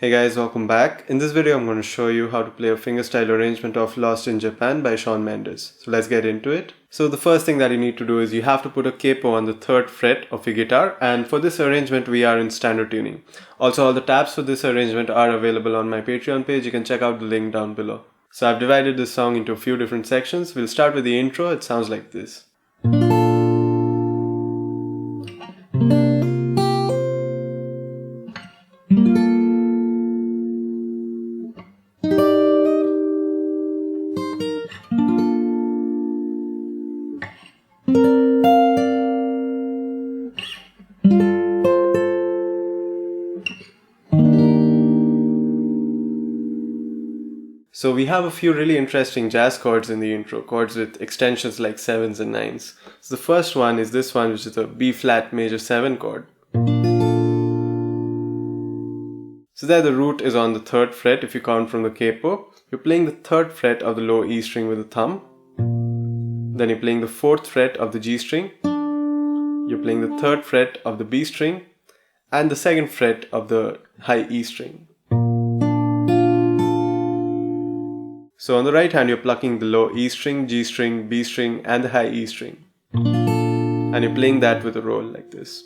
Hey guys, welcome back. In this video I'm going to show you how to play a fingerstyle arrangement of Lost in Japan by Shawn Mendes. So let's get into it. So the first thing that you need to do is you have to put a capo on the 3rd fret of your guitar, and for this arrangement we are in standard tuning. Also, all the tabs for this arrangement are available on my Patreon page. You can check out the link down below. So I've divided this song into a few different sections. We'll start with the intro. It sounds like this. So we have a few really interesting jazz chords in the intro, chords with extensions like 7s and 9s. So the first one is this one, which is a B flat major 7 chord. So there the root is on the 3rd fret if you count from the capo. You're playing the 3rd fret of the low E string with the thumb. Then you're playing the 4th fret of the G string. You're playing the 3rd fret of the B string and the 2nd fret of the high E string. So on the right hand, you're plucking the low E string, G string, B string, and the high E string. And you're playing that with a roll like this.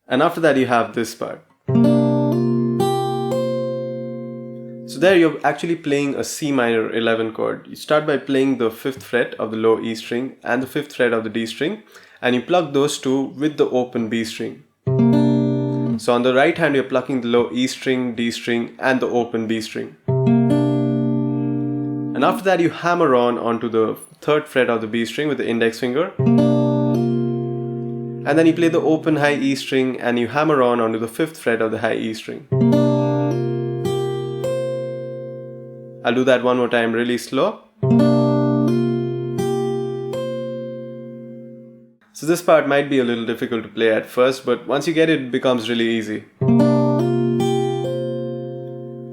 And after that, you have this part. So there you're actually playing a C minor 11 chord. You start by playing the 5th fret of the low E string and the 5th fret of the D string, and you pluck those two with the open B string. So on the right hand, you're plucking the low E string, D string, and the open B string. And after that, you hammer onto the 3rd fret of the B string with the index finger. And then you play the open high E string and you hammer onto the 5th fret of the high E string. I'll do that one more time really slow. So this part might be a little difficult to play at first, but once you get it, it becomes really easy.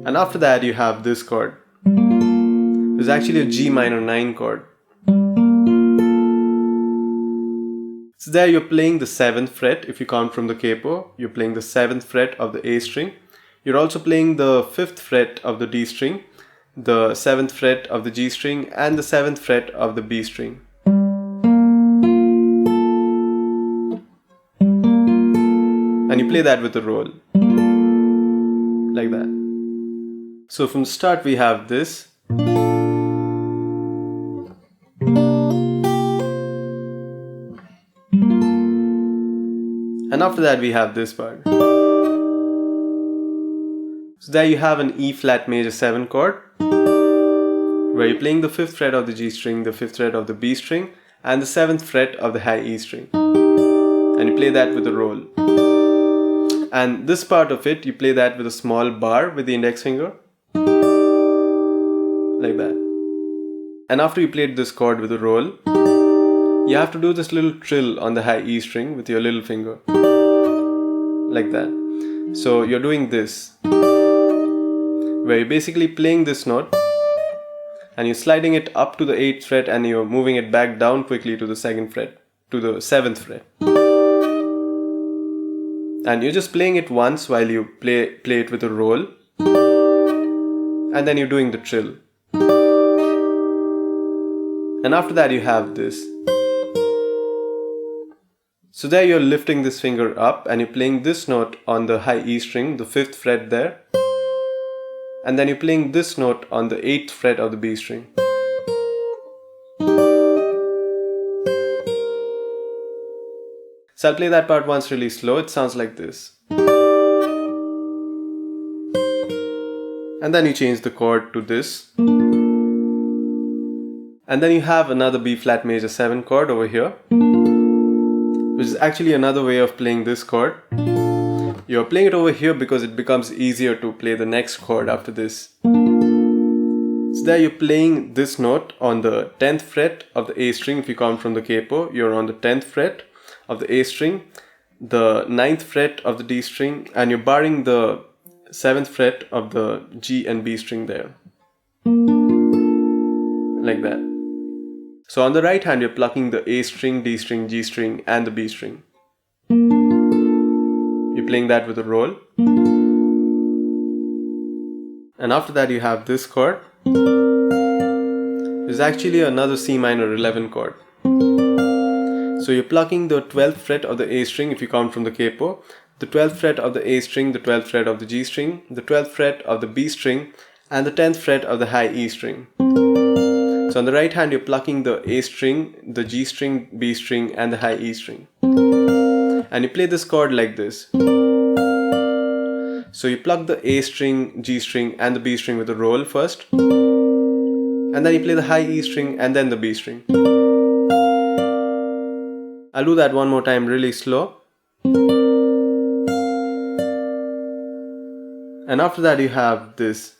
And after that, you have this chord. It's actually a G minor 9 chord. So there you're playing the 7th fret if you count from the capo. You're playing the 7th fret of the A string. You're also playing the 5th fret of the D string, the 7th fret of the G string, and the 7th fret of the B string. And you play that with a roll, like that. So from the start we have this. And after that we have this part. So there you have an E flat major 7 chord, where you're playing the 5th fret of the G string, the 5th fret of the B string, and the 7th fret of the high E string. And you play that with a roll. And this part of it, you play that with a small bar with the index finger. Like that. And after you played this chord with a roll, you have to do this little trill on the high E string with your little finger. Like that. So you're doing this, where you're basically playing this note and you're sliding it up to the 8th fret and you're moving it back down quickly to the 2nd fret, to the 7th fret. And you're just playing it once while you play it with a roll, and then you're doing the trill. And after that you have this. So there you're lifting this finger up and you're playing this note on the high E string, the 5th fret there. And then you're playing this note on the 8th fret of the B string. So I'll play that part once really slow. It sounds like this. And then you change the chord to this. And then you have another B flat major 7 chord over here, which is actually another way of playing this chord. You're playing it over here because it becomes easier to play the next chord after this. So there you're playing this note on the 10th fret of the A string. If you count from the capo, you're on the 10th fret of the A string, the 9th fret of the D string, and you're barring the 7th fret of the G and B string there. Like that. So on the right hand, you're plucking the A string, D string, G string, and the B string. You're playing that with a roll. And after that, you have this chord. It's actually another C minor 11 chord. So you're plucking the 12th fret of the A string if you count from the capo, the 12th fret of the A string, the 12th fret of the G string, the 12th fret of the B string, and the 10th fret of the high E string. So on the right hand, you're plucking the A string, the G string, B string, and the high E string. And you play this chord like this. So you pluck the A string, G string, and the B string with a roll first. And then you play the high E string and then the B string. I'll do that one more time really slow. And after that you have this,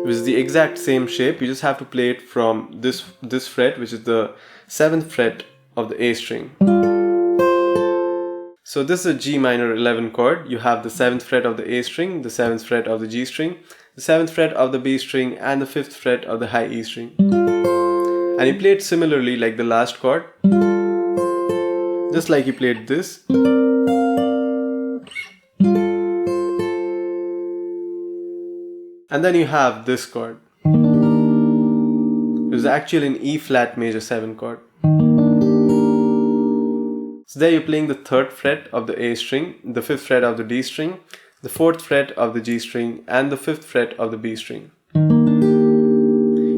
which is the exact same shape. You just have to play it from this fret, which is the 7th fret of the A string. So this is a G minor 11 chord. You have the 7th fret of the A string, the 7th fret of the G string, the 7th fret of the B string, and the 5th fret of the high E string. And you play it similarly like the last chord, just like you played this. And then you have this chord. It's actually an E flat major 7 chord. So there you're playing the 3rd fret of the A string, the 5th fret of the D string, the 4th fret of the G string, and the 5th fret of the B string.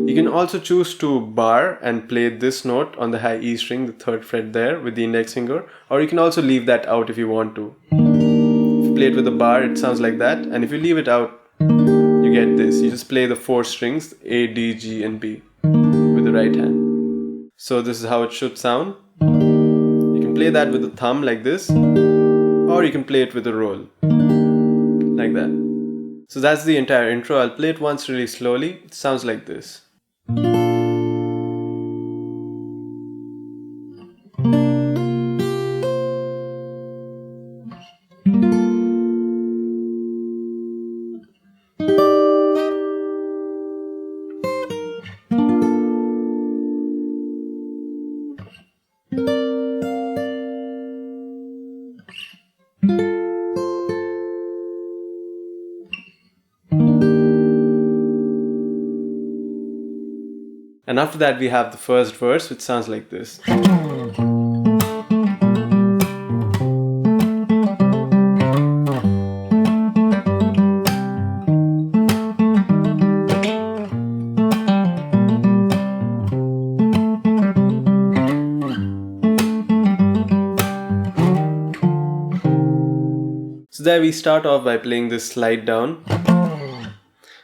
You can also choose to bar and play this note on the high E string, the 3rd fret there with the index finger, or you can also leave that out if you want to. If you play it with a bar, it sounds like that, and if you leave it out, you get this. You just play the 4 strings, A, D, G, and B with the right hand. So this is how it should sound. You can play that with the thumb like this, or you can play it with a roll like that. So that's the entire intro. I'll play it once really slowly. It sounds like this. And after that we have the first verse, which sounds like this. So there we start off by playing this slide down.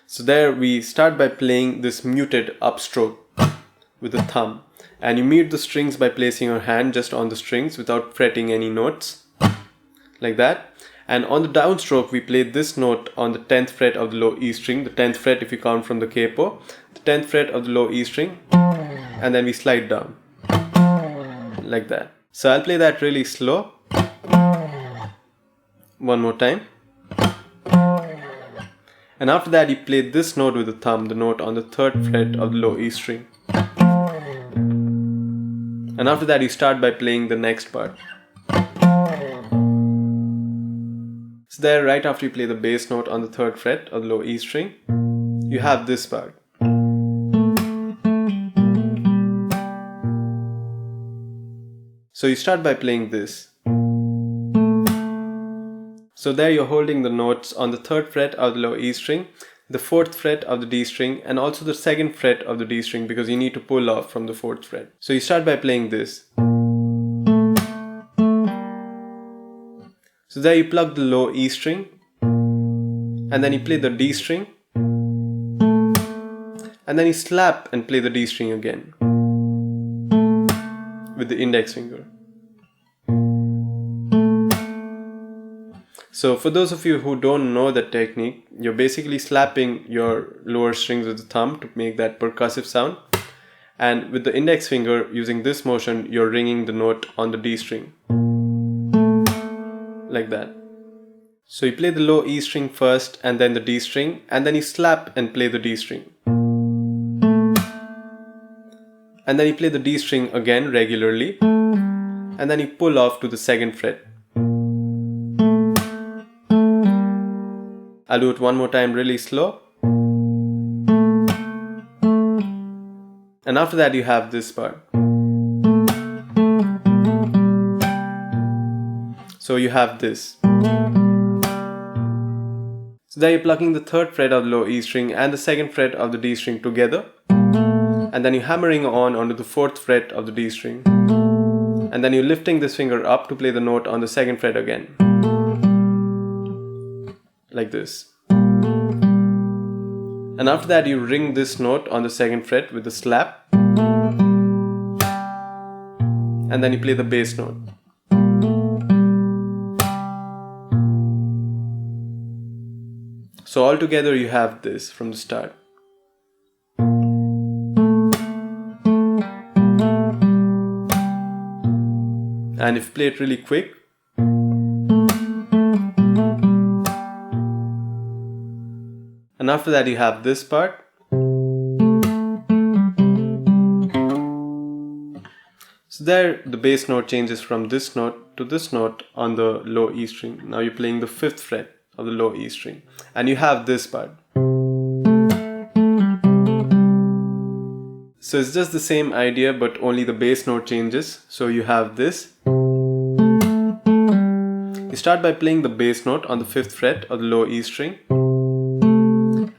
So there we start by playing this muted upstroke with the thumb, and you mute the strings by placing your hand just on the strings without fretting any notes, like that. And on the downstroke, we play this note on the 10th fret of the low E string, the 10th fret if you count from the capo, the 10th fret of the low E string, and then we slide down, like that. So I'll play that really slow. One more time. And after that, you play this note with the thumb, the note on the 3rd fret of the low E string. And after that, you start by playing the next part. So there, right after you play the bass note on the 3rd fret of the low E string, you have this part. So you start by playing this. So there you're holding the notes on the 3rd fret of the low E string, the 4th fret of the D string, and also the 2nd fret of the D string, because you need to pull off from the 4th fret. So you start by playing this. So there you plug the low E string, and then you play the D string, and then you slap and play the D string again with the index finger. So for those of you who don't know that technique, you're basically slapping your lower strings with the thumb to make that percussive sound, and with the index finger, using this motion, you're ringing the note on the D string, like that. So you play the low E string first and then the D string, and then you slap and play the D string. And then you play the D string again regularly, and then you pull off to the 2nd fret. I'll do it one more time really slow. And after that you have this part. So you have this. So there you're plucking the 3rd fret of the low E string and the 2nd fret of the D string together, and then you're hammering onto the 4th fret of the D string, and then you're lifting this finger up to play the note on the 2nd fret again, like this. And after that you ring this note on the 2nd fret with the slap, and then you play the bass note. So altogether you have this from the start. And if you play it really quick, and after that you have this part. So there the bass note changes from this note to this note on the low E string. Now you're playing the 5th fret of the low E string, and you have this part. So it's just the same idea, but only the bass note changes. So you have this. You start by playing the bass note on the 5th fret of the low E string,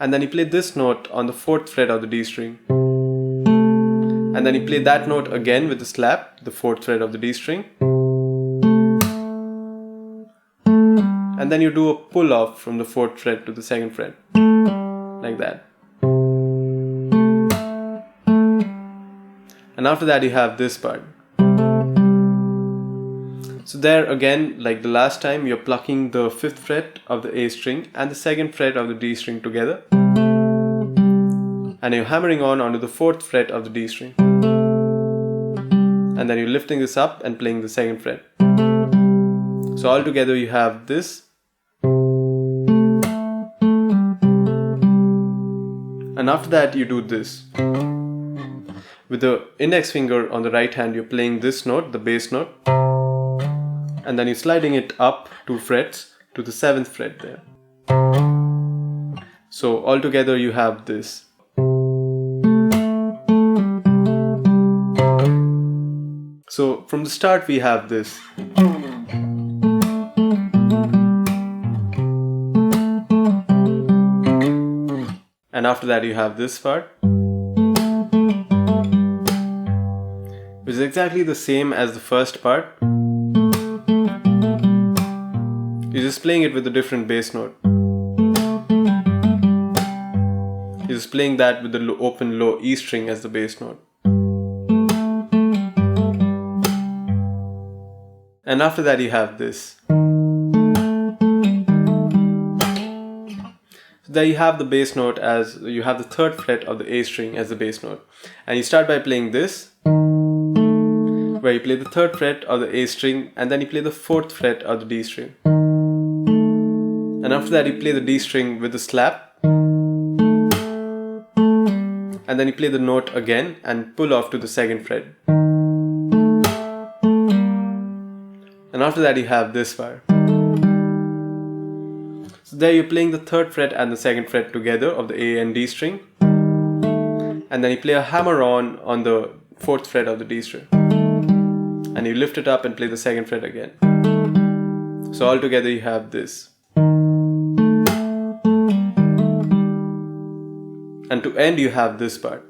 and then you play this note on the 4th fret of the D string, and then you play that note again with the slap, the 4th fret of the D string, and then you do a pull off from the 4th fret to the 2nd fret, like that. And after that you have this part. So there again, like the last time, you're plucking the 5th fret of the A string and the 2nd fret of the D string together, and you're hammering onto the 4th fret of the D string, and then you're lifting this up and playing the 2nd fret. So all together you have this. And after that you do this. With the index finger on the right hand, you're playing this note, the bass note, and then you're sliding it up 2 frets to the 7th fret there. So all together you have this. So from the start we have this. And after that you have this part, which is exactly the same as the first part. You're just playing it with a different bass note. You're just playing that with the open low E string as the bass note. And after that you have this. So there you have the bass note as you have the third fret of the A string as the bass note. And you start by playing this, where you play the third fret of the A string and then you play the fourth fret of the D string. And after that you play the D string with the slap. And then you play the note again and pull off to the second fret. And after that you have this part. So there you're playing the third fret and the second fret together of the A and D string. And then you play a hammer on the fourth fret of the D string. And you lift it up and play the second fret again. So all together you have this. And to end you have this part,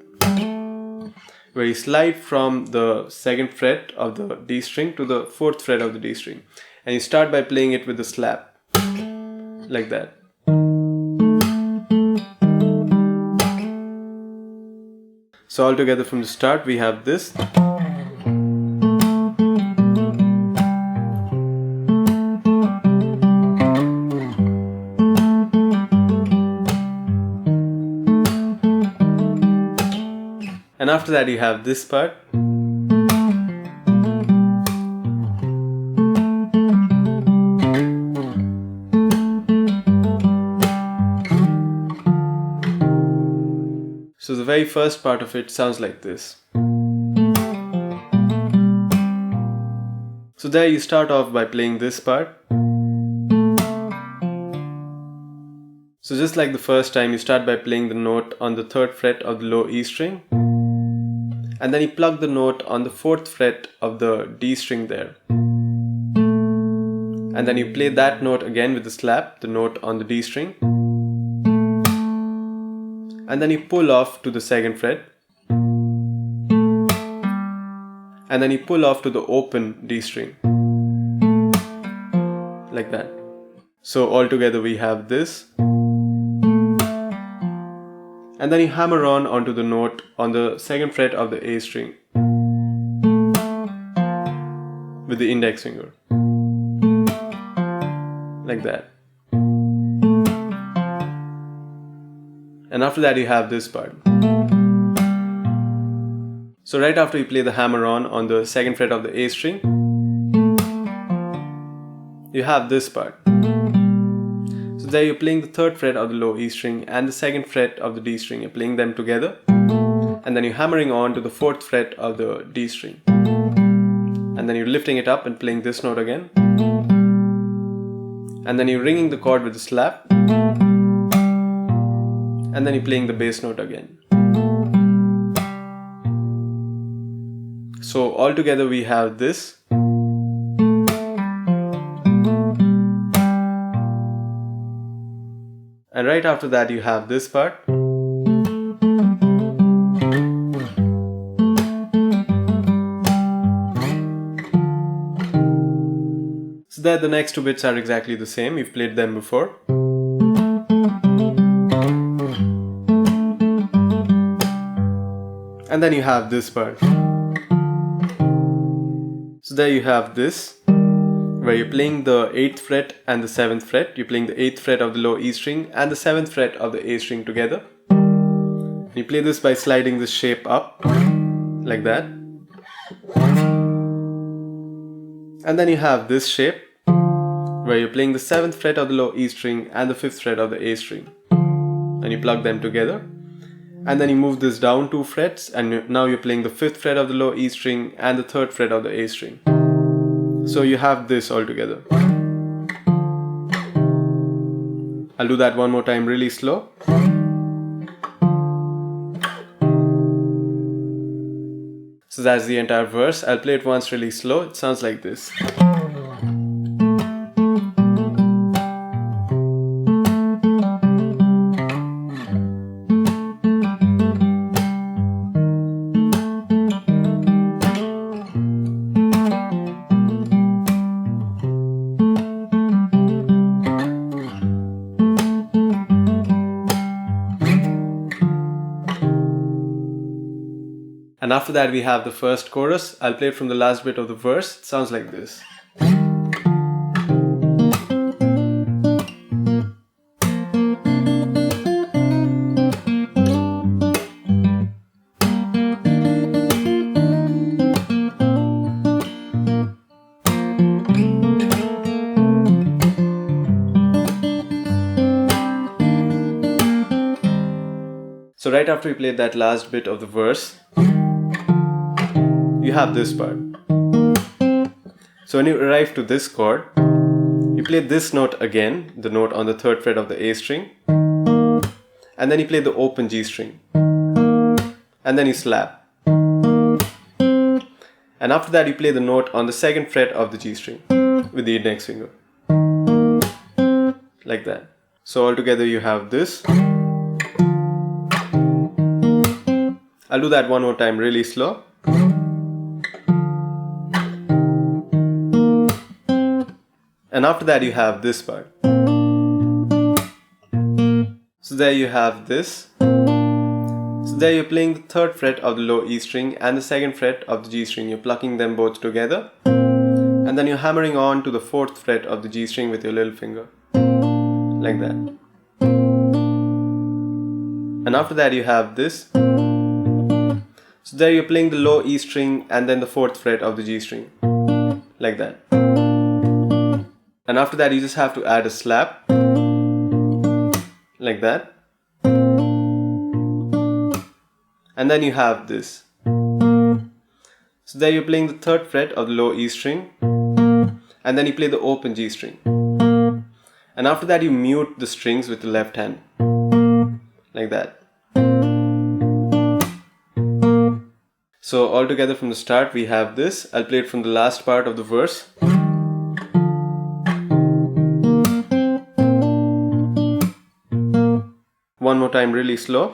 where you slide from the second fret of the D string to the fourth fret of the D string. And you start by playing it with the slap, like that. So all together from the start we have this. And after that you have this part. So the very first part of it sounds like this. So there you start off by playing this part. So just like the first time, you start by playing the note on the third fret of the low E string. And then you plug the note on the fourth fret of the D string there. And then you play that note again with the slap, the note on the D string. And then you pull off to the second fret. And then you pull off to the open D string. Like that. So all together we have this. And then you hammer onto the note on the second fret of the A string with the index finger, like that. And after that you have this part. So right after you play the hammer on the second fret of the A string, you have this part. So there you're playing the third fret of the low E string and the second fret of the D string. You're playing them together. And then you're hammering on to the fourth fret of the D string. And then you're lifting it up and playing this note again. And then you're ringing the chord with the slap. And then you're playing the bass note again. So all together we have this. And right after that you have this part. So there the next two bits are exactly the same, you've played them before. And then you have this part. So there you have this, where you're playing the 8th fret and the 7th fret. You're playing the 8th fret of the low E string and the 7th fret of the A string together. And you play this by sliding this shape up, like that. And then you have this shape, where you're playing the 7th fret of the low E string and the 5th fret of the A string. And you plug them together. And then you move this down 2 frets, and now you're playing the 5th fret of the low E string and the 3rd fret of the A string. So you have this all together. I'll do that one more time really slow. So that's the entire verse. I'll play it once really slow. It sounds like this. And after that we have the first chorus. I'll play it from the last bit of the verse. It sounds like this. So right after you played that last bit of the verse, you have this part. So when you arrive to this chord, you play this note again, the note on the 3rd fret of the A string, and then you play the open G string, and then you slap. And after that you play the note on the 2nd fret of the G string with the index finger, like that. So altogether you have this. I'll do that one more time really slow. And after that you have this part. So there you have this. So there you're playing the 3rd fret of the low E string and the 2nd fret of the G string. You're plucking them both together. And then you're hammering on to the 4th fret of the G string with your little finger. Like that. And after that you have this. So there you're playing the low E string and then the 4th fret of the G string. Like that. And after that you just have to add a slap. Like that. And then you have this. So there you're playing the 3rd fret of the low E string. And then you play the open G string. And after that you mute the strings with the left hand. Like that. So all together from the start we have this. I'll play it from the last part of the verse. One more time really slow.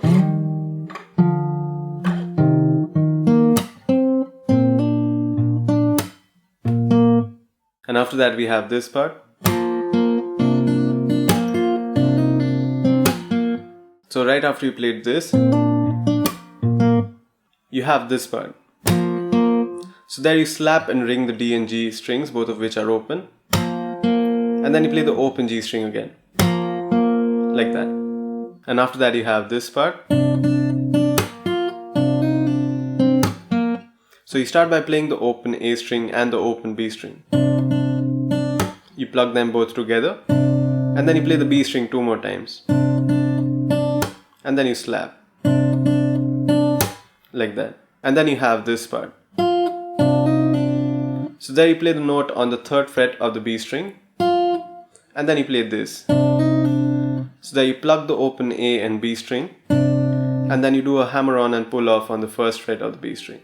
And after that we have this part. So right after you played this, you have this part. So there you slap and ring the D and G strings, both of which are open. And then you play the open G string again. Like that. And after that you have this part. So you start by playing the open A string and the open B string. You plug them both together. And then you play the B string 2 more times. And then you slap. Like that. And then you have this part. So there you play the note on the 3rd fret of the B string. And then you play this. So there you plug the open A and B string. And then you do a hammer on and pull off on the 1st fret of the B string.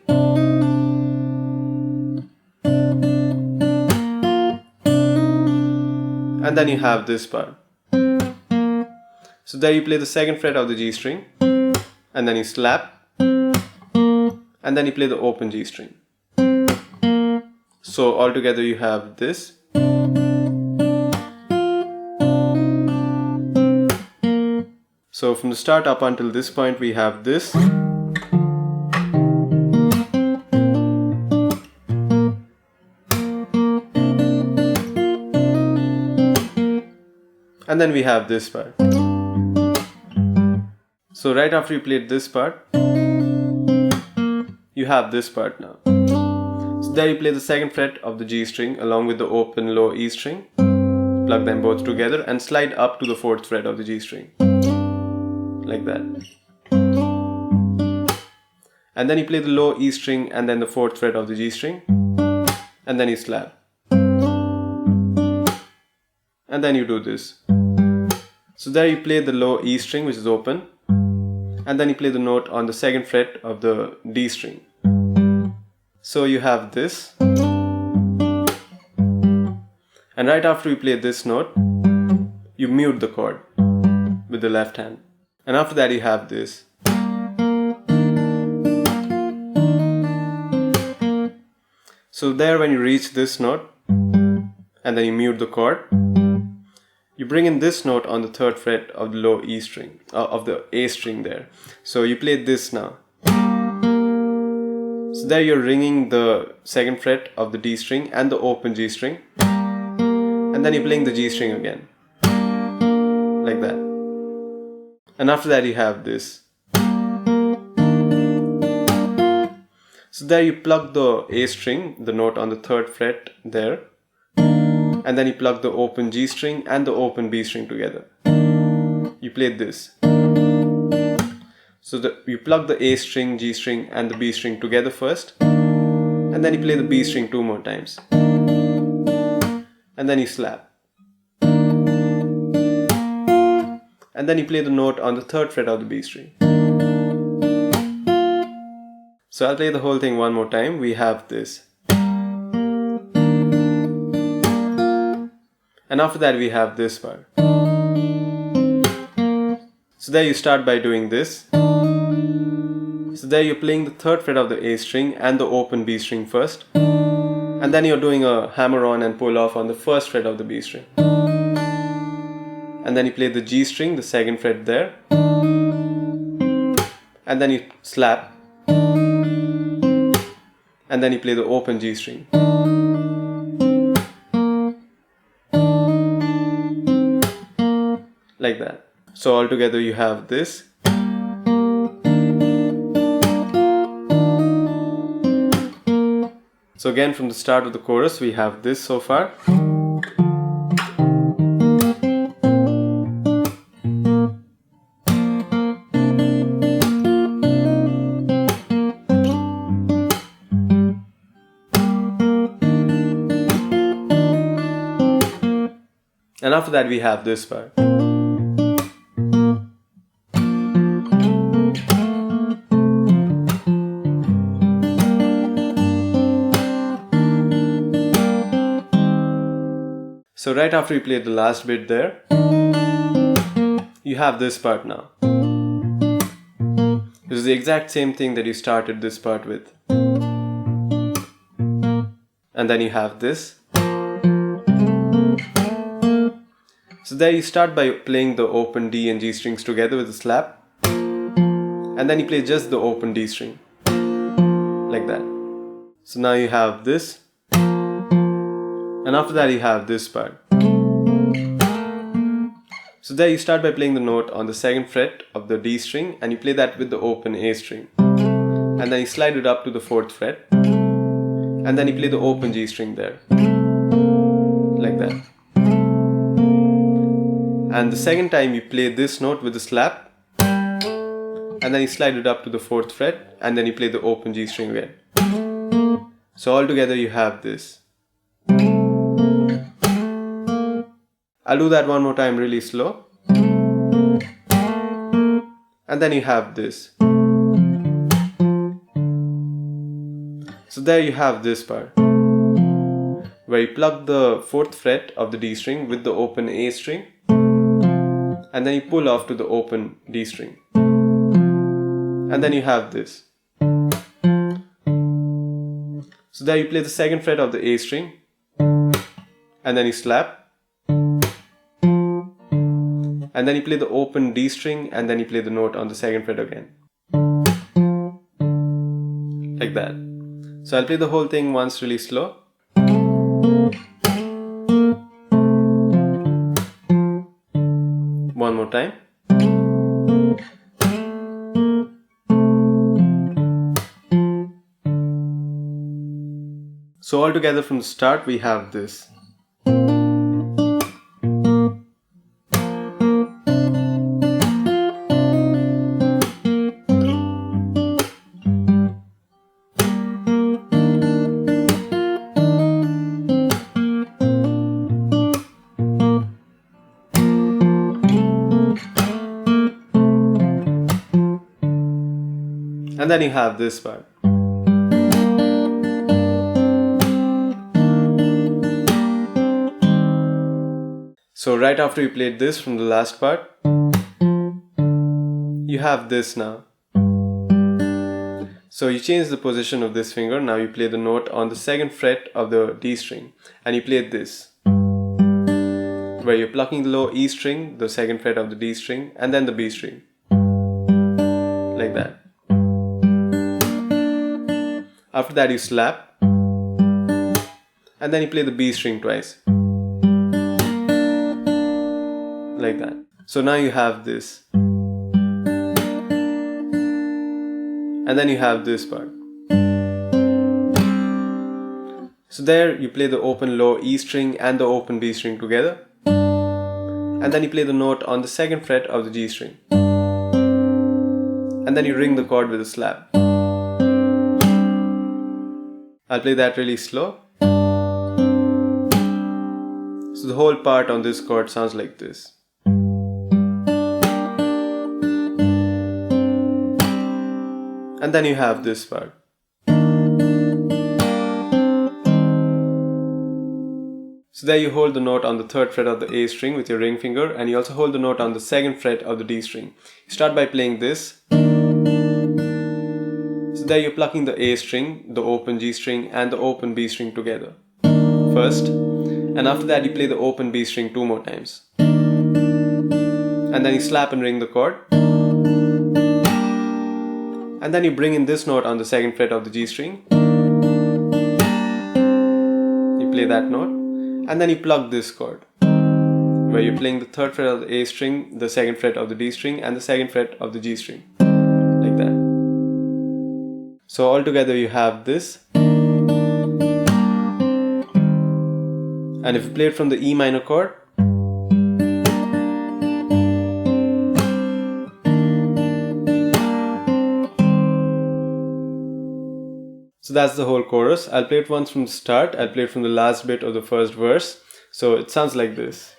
And then you have this part. So there you play the 2nd fret of the G string. And then you slap. And then you play the open G string. So altogether you have this. So from the start up until this point we have this. And then we have this part. So right after you played this part, you have this part now. So there you play the 2nd fret of the G string along with the open low E string. Plug them both together and slide up to the 4th fret of the G string. Like that. And then you play the low E string and then the 4th fret of the G string. And then you slap. And then you do this. So there you play the low E string, which is open. And then you play the note on the 2nd fret of the D string. So you have this. And right after you play this note, you mute the chord with the left hand. And after that you have this. So there when you reach this note, and then you mute the chord, you bring in this note on the 3rd fret of the low E string, of the A string there. So you play this now. So there you're ringing the 2nd fret of the D string and the open G string. And then you're playing the G string again. Like that. And after that you have this. So there you plug the A string, the note on the 3rd fret there. And then you plug the open G string and the open B string together. You play this. So So you plug the A string, G string and the B string together first, and then you play the B string 2 more times, and then you slap, and then you play the note on the 3rd fret of the B string. So I'll play the whole thing one more time. We have this, and after that we have this part. So there you start by doing this. So there you're playing the 3rd fret of the A string and the open B string first, and then you're doing a hammer on and pull off on the 1st fret of the B string, and then you play the G string, the 2nd fret there, and then you slap, and then you play the open G string. Like that. So altogether you have this. So again, from the start of the chorus we have this so far. And after that we have this part. So right after you play the last bit there, you have this part now. This is the exact same thing that you started this part with. And then you have this. So there you start by playing the open D and G strings together with a slap, and then you play just the open D string, like that. So now you have this, and after that you have this part. So there you start by playing the note on the 2nd fret of the D string, and you play that with the open A string, and then you slide it up to the 4th fret, and then you play the open G string there, like that. And the 2nd time you play this note with the slap, and then you slide it up to the 4th fret, and then you play the open G string again. So altogether you have this. I'll do that one more time really slow. And then you have this. So there you have this part, where you plug the 4th fret of the D string with the open A string, and then you pull off to the open D string, and then you have this. So there you play the 2nd fret of the A string, and then you slap, and then you play the open D string, and then you play the note on the 2nd fret again, like that. So I'll play the whole thing once really slow. One more time. So altogether from the start we have this. And then you have this part. So right after you played this from the last part, you have this now. So you change the position of this finger. Now you play the note on the 2nd fret of the D string, and you play this, where you're plucking the low E string, the 2nd fret of the D string, and then the B string, like that. After that you slap, and then you play the B string twice, like that. So now you have this, and then you have this part. So there you play the open low E string and the open B string together, and then you play the note on the 2nd fret of the G string, and then you ring the chord with a slap. I'll play that really slow. So the whole part on this chord sounds like this. And then you have this part. So there you hold the note on the 3rd fret of the A string with your ring finger, and you also hold the note on the 2nd fret of the D string. You start by playing this. So there you're plucking the A string, the open G string and the open B string together first, and after that you play the open B string 2 more times. And then you slap and ring the chord. And then you bring in this note on the 2nd fret of the G string. You play that note. And then you pluck this chord, where you're playing the 3rd fret of the A string, the 2nd fret of the D string, and the 2nd fret of the G string, like that. So all together you have this. And if you play it from the E minor chord, so that's the whole chorus. I'll play it once from the start. I'll play it from the last bit of the first verse. So it sounds like this.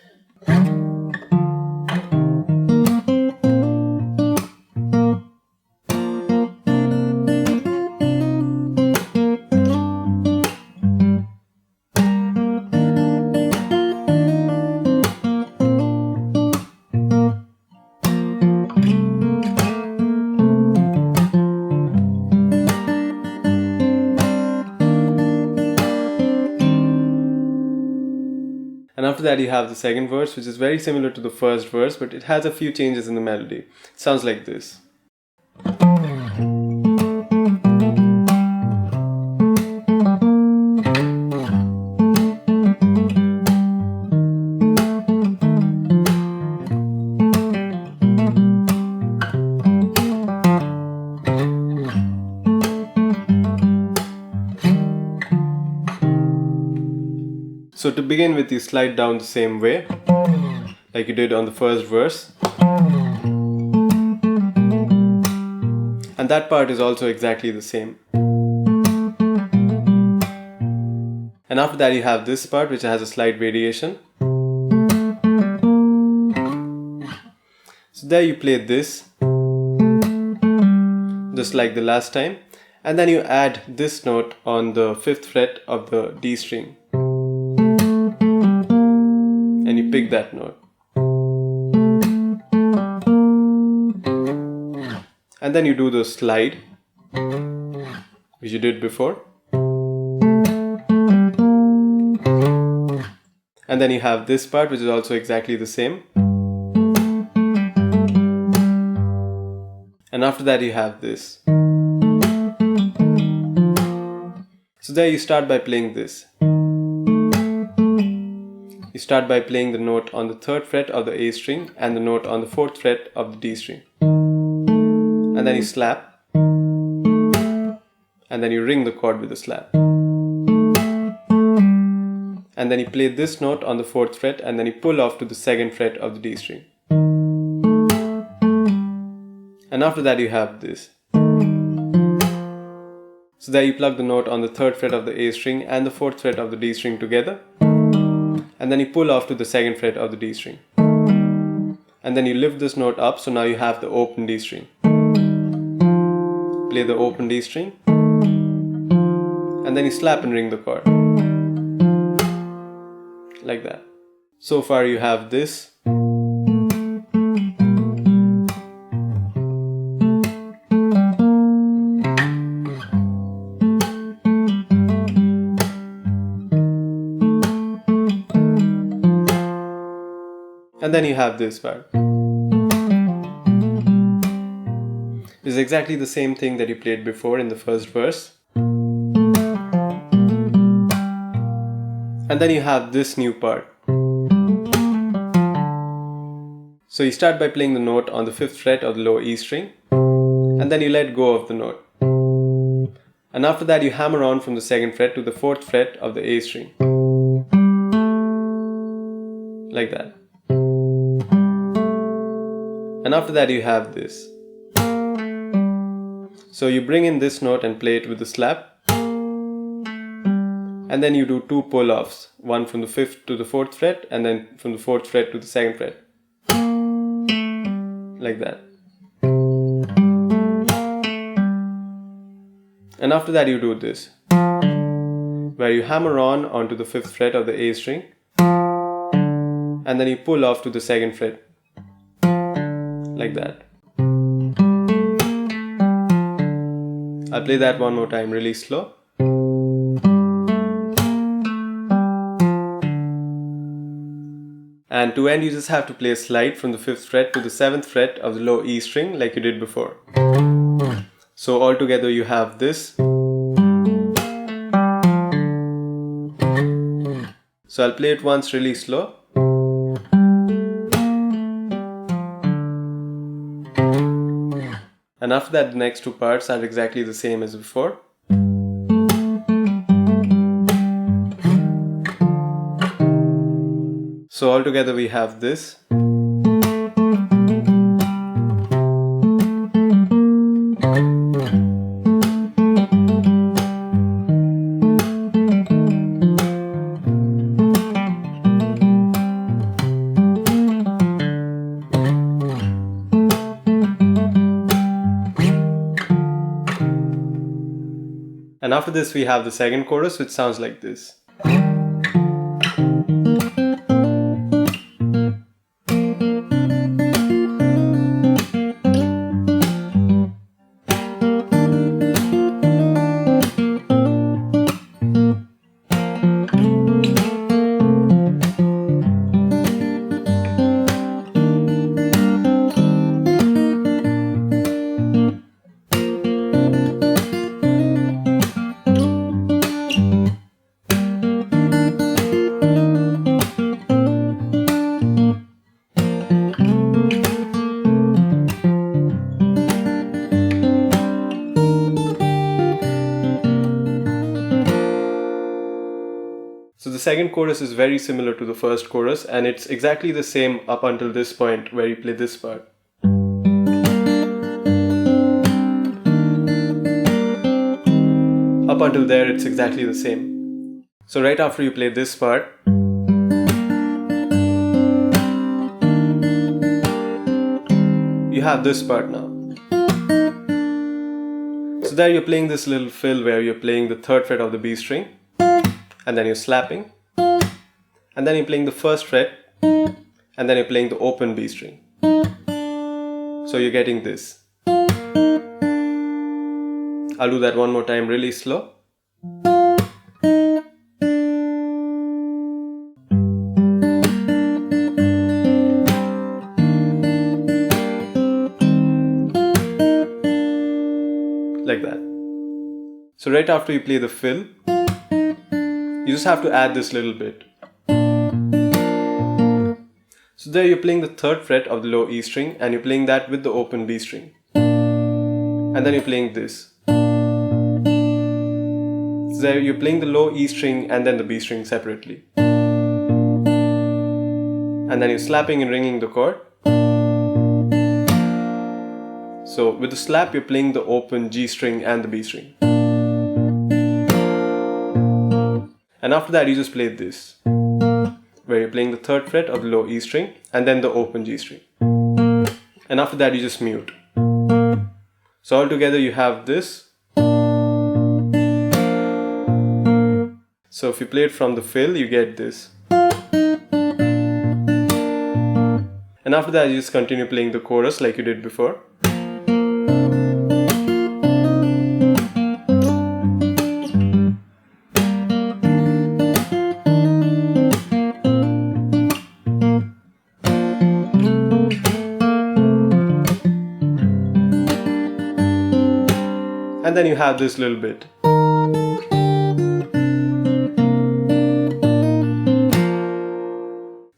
And after that you have the 2nd verse, which is very similar to the first verse, but it has a few changes in the melody. It sounds like this. So to begin with, you slide down the same way, like you did on the first verse. And that part is also exactly the same. And after that you have this part, which has a slight variation. So there you play this, just like the last time. And then you add this note on the 5th fret of the D string. And you pick that note. And then you do the slide, which you did before. And then you have this part, which is also exactly the same. And after that you have this. So there you start by playing this. You start by playing the note on the 3rd fret of the A string and the note on the 4th fret of the D string. And then you slap. And then you ring the chord with a slap. And then you play this note on the 4th fret and then you pull off to the 2nd fret of the D string. And after that you have this. So there you plug the note on the 3rd fret of the A string and the 4th fret of the D string together. And then you pull off to the 2nd fret of the D string. And then you lift this note up, so now you have the open D string. Play the open D string. And then you slap and ring the chord. Like that. So far you have this. And then you have this part. It's exactly the same thing that you played before in the first verse. And then you have this new part. So you start by playing the note on the 5th fret of the low E string, and then you let go of the note. And after that you hammer on from the 2nd fret to the 4th fret of the A string. Like that. And after that you have this. So you bring in this note and play it with the slap. And then you do 2 pull-offs, one from the 5th to the 4th fret and then from the 4th fret to the 2nd fret. Like that. And after that you do this, where you hammer on onto the 5th fret of the A string and then you pull off to the 2nd fret. Like that. I'll play that one more time really slow. And to end, you just have to play a slide from the 5th fret to the 7th fret of the low E string like you did before. So altogether you have this. So I'll play it once really slow. And after that, the next 2 parts are exactly the same as before. So altogether we have this. And after this we have the second chorus, which sounds like this. So the second chorus is very similar to the first chorus, and it's exactly the same up until this point where you play this part. Up until there it's exactly the same. So right after you play this part, you have this part now. So there you're playing this little fill where you're playing the 3rd fret of the B string, and then you're slapping, and then you're playing the 1st fret, and then you're playing the open B string. So you're getting this. I'll do that one more time really slow. Like that. So right after you play the fill, you just have to add this little bit. So there you're playing the 3rd fret of the low E string and you're playing that with the open B string. And then you're playing this. So there you're playing the low E string and then the B string separately. And then you're slapping and ringing the chord. So with the slap you're playing the open G string and the B string. And after that you just play this, where you're playing the 3rd fret of the low E string and then the open G string. And after that you just mute. So altogether you have this. So if you play it from the fill, you get this. And after that you just continue playing the chorus like you did before. And then you have this little bit.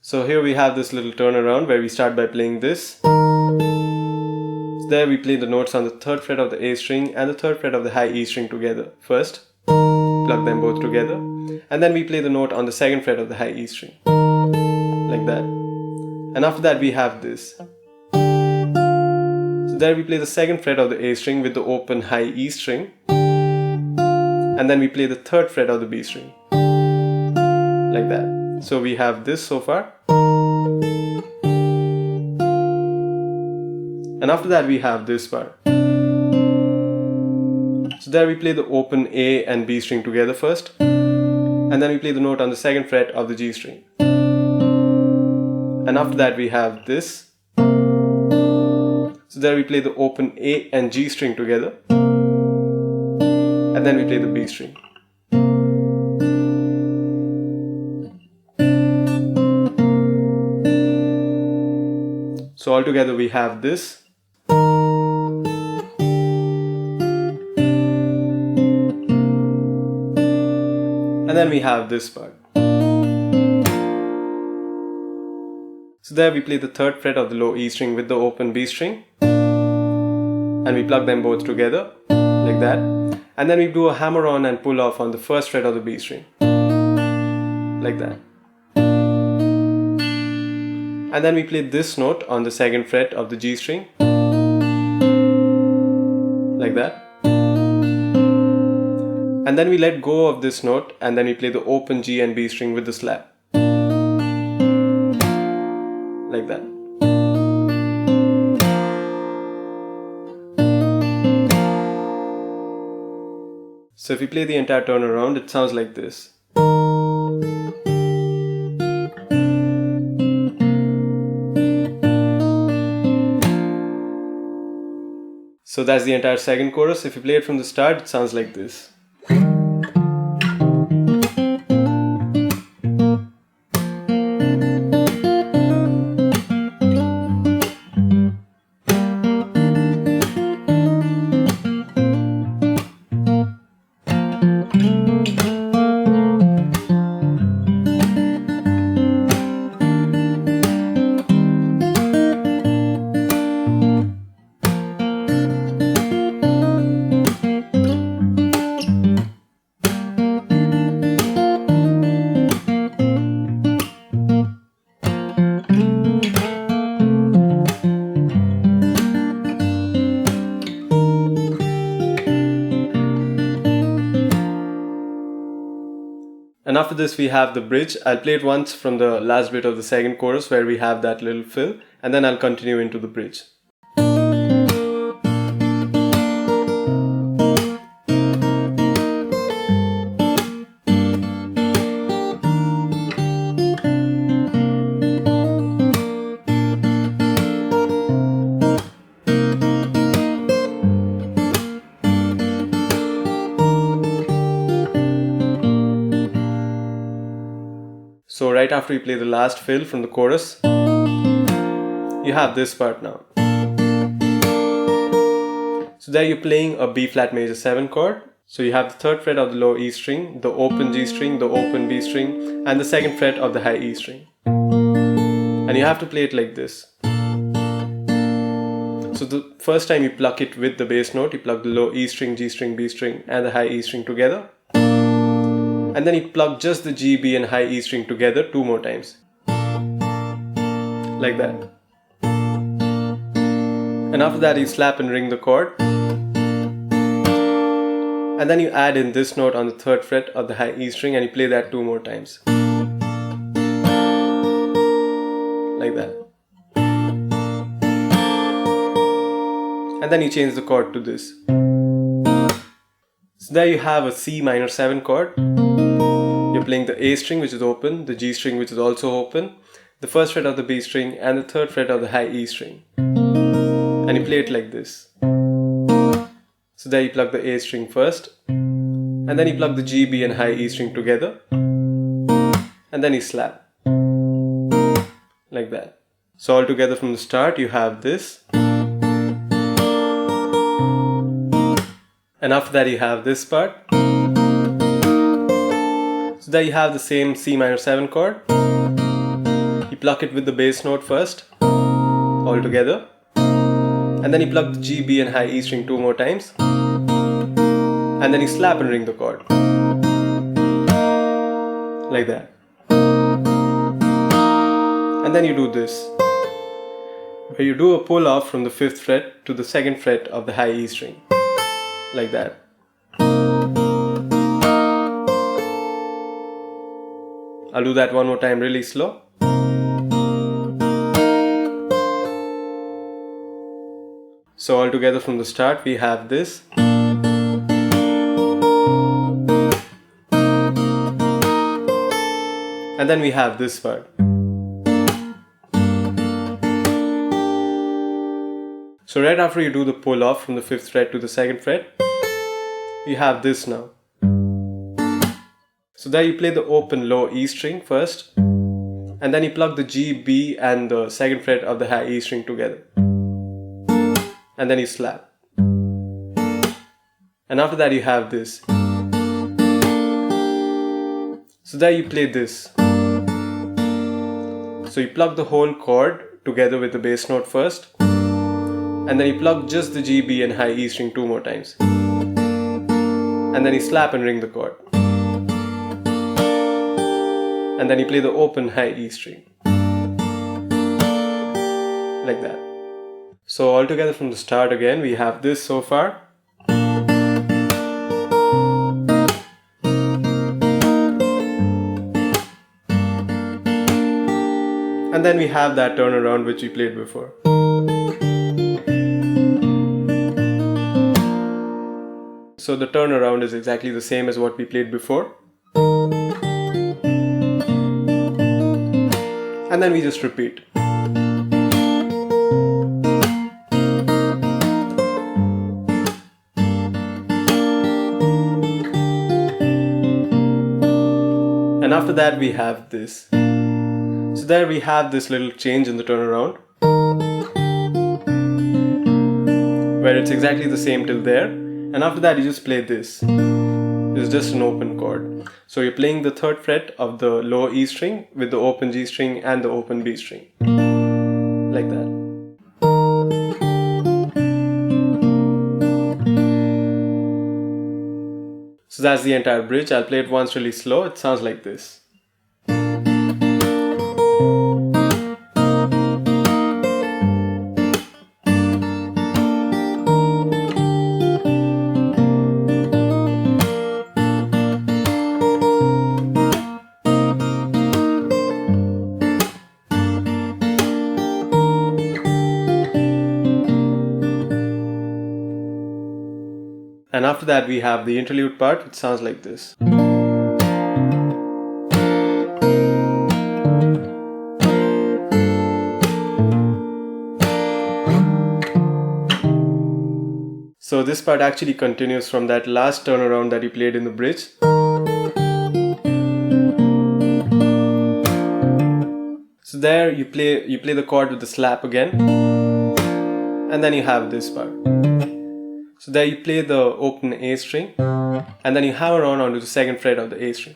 So here we have this little turnaround where we start by playing this. So there we play the notes on the 3rd fret of the A string and the 3rd fret of the high E string together first. Plug them both together. And then we play the note on the 2nd fret of the high E string. Like that. And after that we have this. So So there we play the second fret of the A string with the open high E string, and then we play the third fret of the B string, like that. So we have this so far. And after that we have this part. So there we play the open A and B string together first, and then we play the note on the second fret of the G string. And after that we have this. So there we play the open A and G string together, and then we play the B string. So altogether we have this. And then we have this part. So there we play the third fret of the low E string with the open B string, and we plug them both together like that, and then we do a hammer on and pull off on the first fret of the B string like that, and then we play this note on the second fret of the G string like that, and then we let go of this note and then we play the open G and B string with the slap like that. So if we play the entire turn around, it sounds like this. So that's the entire second chorus. If you play it from the start, it sounds like this. And after this we have the bridge. I'll play it once from the last bit of the second chorus where we have that little fill, and then I'll continue into the bridge. So right after you play the last fill from the chorus, you have this part now. So there you're playing a B flat major 7 chord. So you have the third fret of the low E string, the open G string, the open B string, and the second fret of the high E string. And you have to play it like this. So the first time you pluck it with the bass note, you pluck the low E string, G string, B string, and the high E string together. And then you plug just the G, B and high E string together 2 more times. Like that. And after that you slap and ring the chord. And then you add in this note on the third fret of the high E string and you play that 2 more times. Like that. And then you change the chord to this. So there you have a C minor 7 chord. You're playing the A string which is open, the G string which is also open, the first fret of the B string and the third fret of the high E string. And you play it like this. So there you plug the A string first, and then you plug the G, B and high E string together, and then you slap. Like that. So all together from the start you have this. And after that you have this part. So there you have the same C minor 7 chord. You pluck it with the bass note first, all together. And then you pluck the G, B and high E string 2 more times. And then you slap and ring the chord. Like that. And then you do this. where you do a pull off from the 5th fret to the 2nd fret of the high E string, like that. I'll do that one more time really slow. So all together from the start we have this. And then we have this part. So right after you do the pull off from the 5th fret to the 2nd fret, you have this now. So there you play the open low E string first, and then you plug the G, B and the 2nd fret of the high E string together. And then you slap. And after that you have this. So there you play this. So you plug the whole chord together with the bass note first, and then you plug just the G, B and high E string 2 more times. And then you slap and ring the chord. And then you play the open high E string. Like that. So all together from the start again we have this so far. And then we have that turnaround which we played before. So the turnaround is exactly the same as what we played before. And then we just repeat. And after that we have this. So there we have this little change in the turnaround, where it's exactly the same till there, and after that you just play this. It's just an open chord. So you're playing the 3rd fret of the low E string with the open G string and the open B string. Like that. So that's the entire bridge. I'll play it once really slow. It sounds like this. And after that we have the interlude part, which sounds like this. So this part actually continues from that last turnaround that you played in the bridge. So there you play the chord with the slap again, and then you have this part. So there you play the open A string, and then you hammer on onto the 2nd fret of the A string,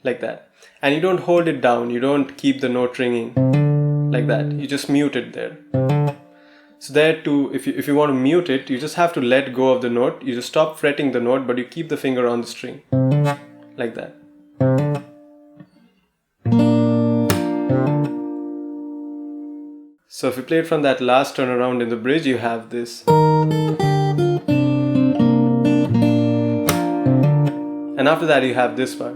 like that. And you don't hold it down, you don't keep the note ringing, like that. You just mute it there. So there too, if you want to mute it, you just have to let go of the note. You just stop fretting the note, but you keep the finger on the string, like that. So if you play it from that last turnaround in the bridge, you have this. And after that you have this part.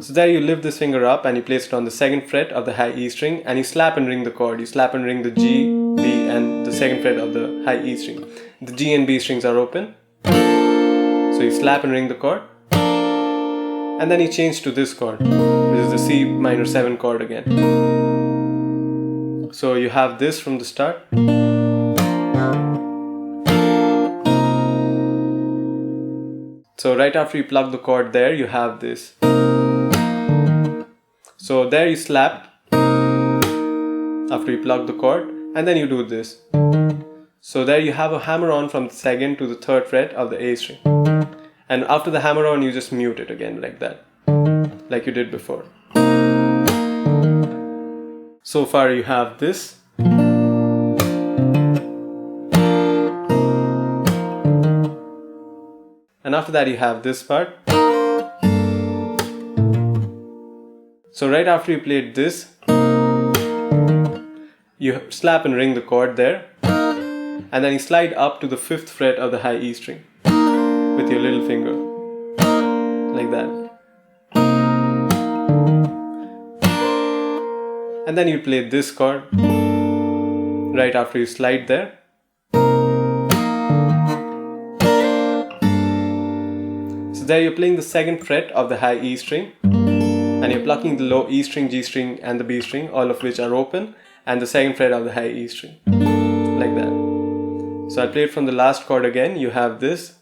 So there you lift this finger up and you place it on the 2nd fret of the high E string, and you slap and ring the chord. You slap and ring the G, B and the 2nd fret of the high E string. The G and B strings are open. So you slap and ring the chord. And then you change to this chord, which is the C minor 7 chord again. So you have this from the start. So right after you plug the chord there, you have this. So there you slap after you plug the chord, and then you do this. So there you have a hammer on from the 2nd to the 3rd fret of the A string. And after the hammer on, you just mute it again like that, like you did before. So far you have this. And after that you have this part. So right after you played this, You slap and ring the chord there, and then you slide up to the 5th fret of the high E string with your little finger, like that. And then you play this chord right after you slide there. So there you're playing the 2nd fret of the high E string, and you're plucking the low E string, G string and the B string, all of which are open, and the 2nd fret of the high E string, like that. So I'll play it from the last chord again. You have this.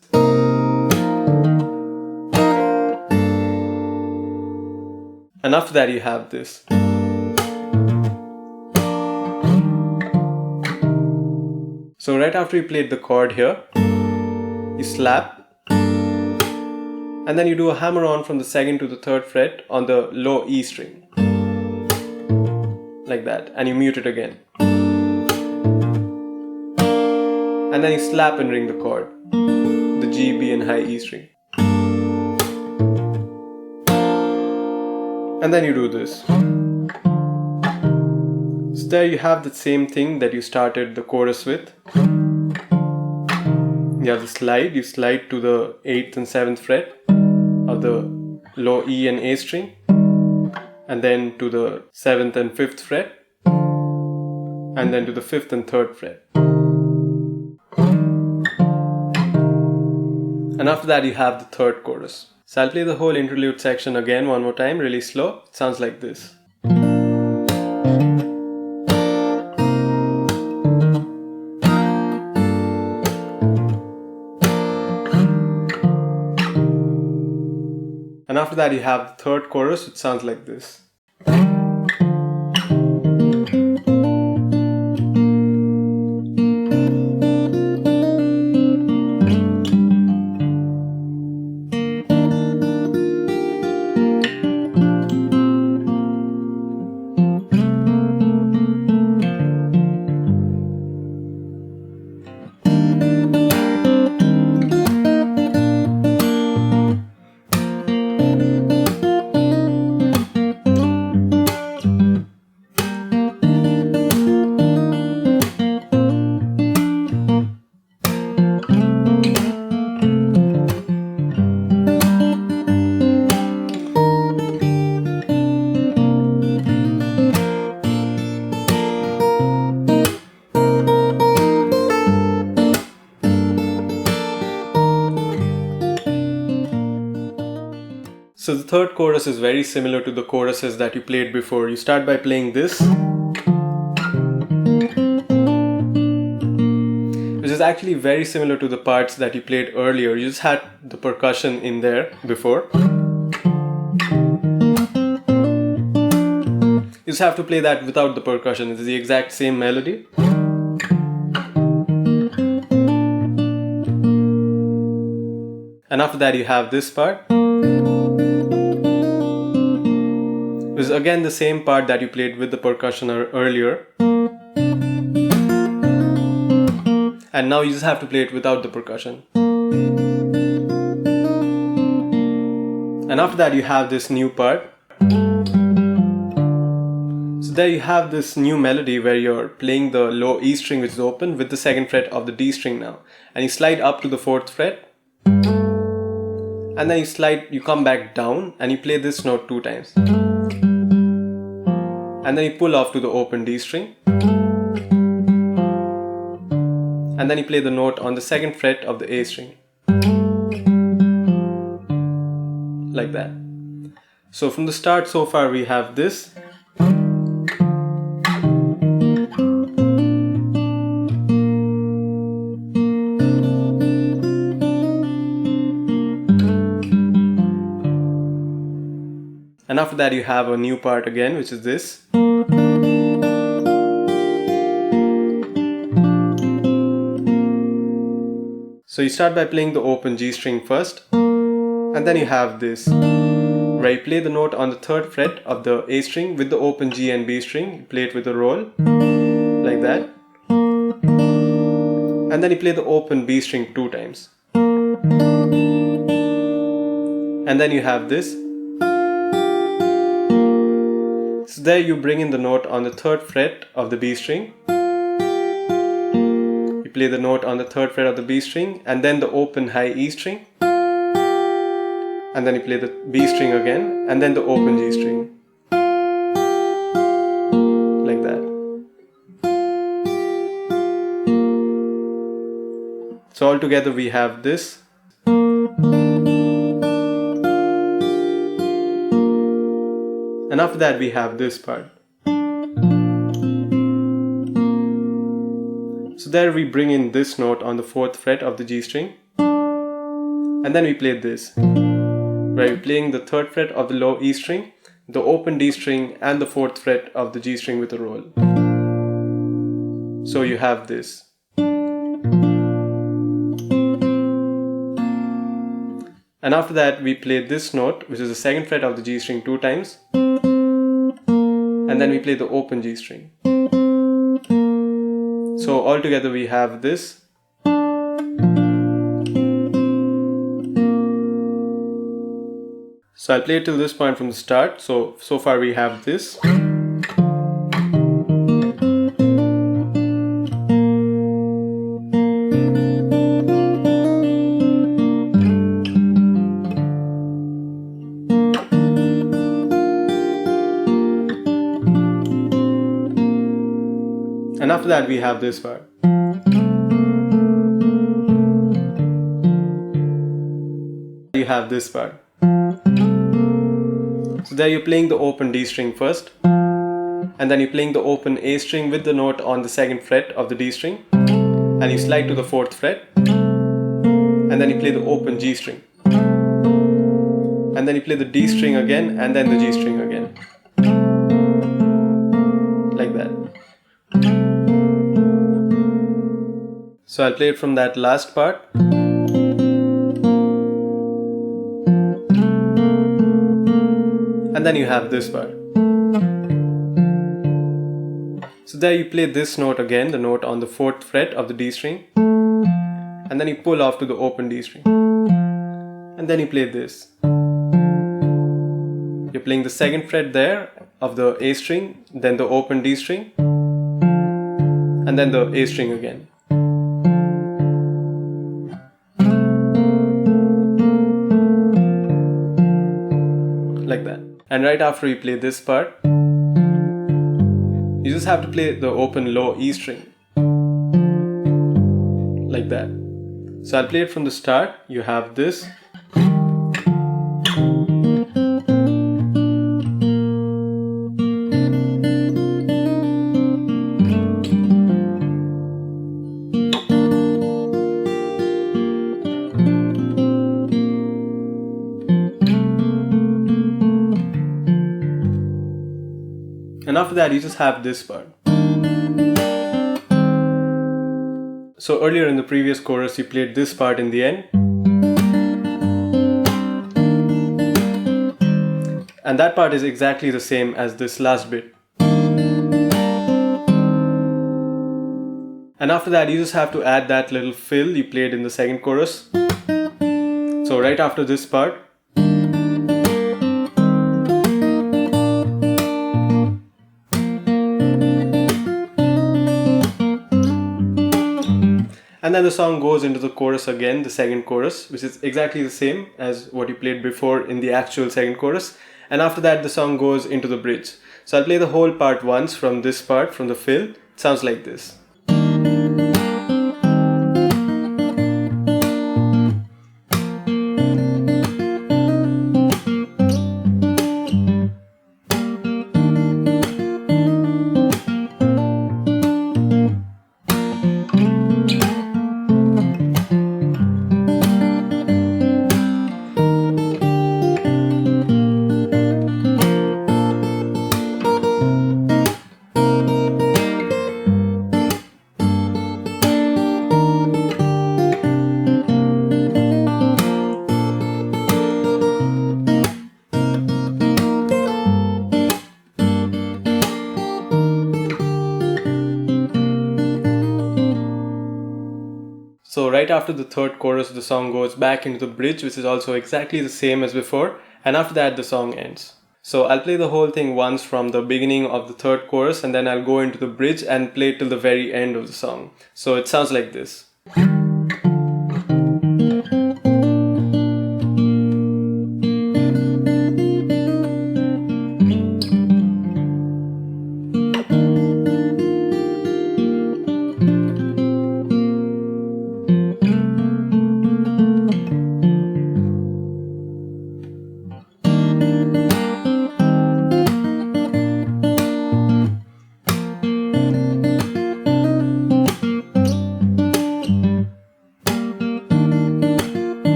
And after that you have this. So right after you played the chord here, you slap, and then you do a hammer on from the 2nd to the 3rd fret on the low E string, like that, and you mute it again. And then you slap and ring the chord, the G, B and high E string. And then you do this. So there you have the same thing that you started the chorus with. You have the slide, you slide to the 8th and 7th fret of the low E and A string, and then to the 7th and 5th fret, and then to the 5th and 3rd fret. And after that you have the 3rd chorus. So I'll play the whole interlude section again one more time, really slow. It sounds like this. And after that you have the 3rd chorus, which sounds like this. So the 3rd chorus is very similar to the choruses that you played before. You start by playing this, which is actually very similar to the parts that you played earlier. You just had the percussion in there before. You just have to play that without the percussion. It's the exact same melody. And after that you have this part, which is again the same part that you played with the percussion earlier. And now you just have to play it without the percussion. And after that you have this new part. So there you have this new melody where you're playing the low E string, which is open, with the 2nd fret of the D string now. And you slide up to the 4th fret. And then you come back down and you play this note 2 times. And then you pull off to the open D string. And then you play the note on the 2nd fret of the A string. Like that. So from the start so far we have this. And after that you have a new part again, which is this. So you start by playing the open G string first, and then you have this, where you play the note on the 3rd fret of the A string with the open G and B string. You play it with a roll, like that. And then you play the open B string 2 times. And then you have this. So there you bring in the note on the 3rd fret of the B string. You play the note on the 3rd fret of the B string and then the open high E string. And then you play the B string again and then the open G string. Like that. So all together we have this. And after that we have this part. So there we bring in this note on the 4th fret of the G string. And then we play this. Where we're playing the 3rd fret of the low E string, the open D string and the 4th fret of the G string with a roll. So you have this. And after that we play this note, which is the 2nd fret of the G string 2 times. And then we play the open G string. So all together we have this. So I'll play it till this point from the start. So far we have this. And after that we have this part. You have this part. So there you're playing the open D string first, and then you're playing the open A string with the note on the 2nd fret of the D string, and you slide to the 4th fret, and then you play the open G string, and then you play the D string again and then the G string again, like that. So I'll play it from that last part. And then you have this part. So there you play this note again, the note on the 4th fret of the D string, and then you pull off to the open D string, and then you play this. You're playing the 2nd fret there of the A string, then the open D string, and then the A string again. Like that. And right after you play this part, you just have to play the open low E string, like that. So I'll play it from the start. You have this. And after that you just have this part. So earlier in the previous chorus you played this part in the end. And that part is exactly the same as this last bit. And after that you just have to add that little fill you played in the 2nd chorus. So right after this part, and then the song goes into the chorus again, the 2nd chorus, which is exactly the same as what you played before in the actual 2nd chorus. And after that the song goes into the bridge. So I'll play the whole part once from this part, from the fill. It sounds like this. So right after the 3rd chorus, the song goes back into the bridge, which is also exactly the same as before, and after that the song ends. So I'll play the whole thing once from the beginning of the third chorus, and then I'll go into the bridge and play till the very end of the song. So it sounds like this.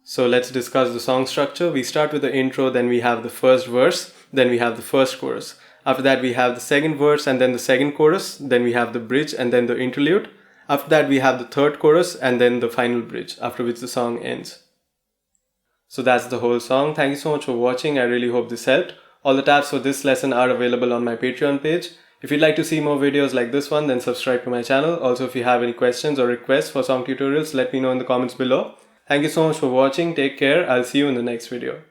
So let's discuss the song structure. We start with the intro, then we have the first verse, then we have the first chorus. After that we have the second verse and then the second chorus, then we have the bridge and then the interlude. After that we have the third chorus and then the final bridge, after which the song ends. So that's the whole song. Thank you so much for watching. I really hope this helped. All the tabs for this lesson are available on my Patreon page. If you'd like to see more videos like this one, then subscribe to my channel. Also, if you have any questions or requests for song tutorials, let me know in the comments below. Thank you so much for watching. Take care. I'll see you in the next video.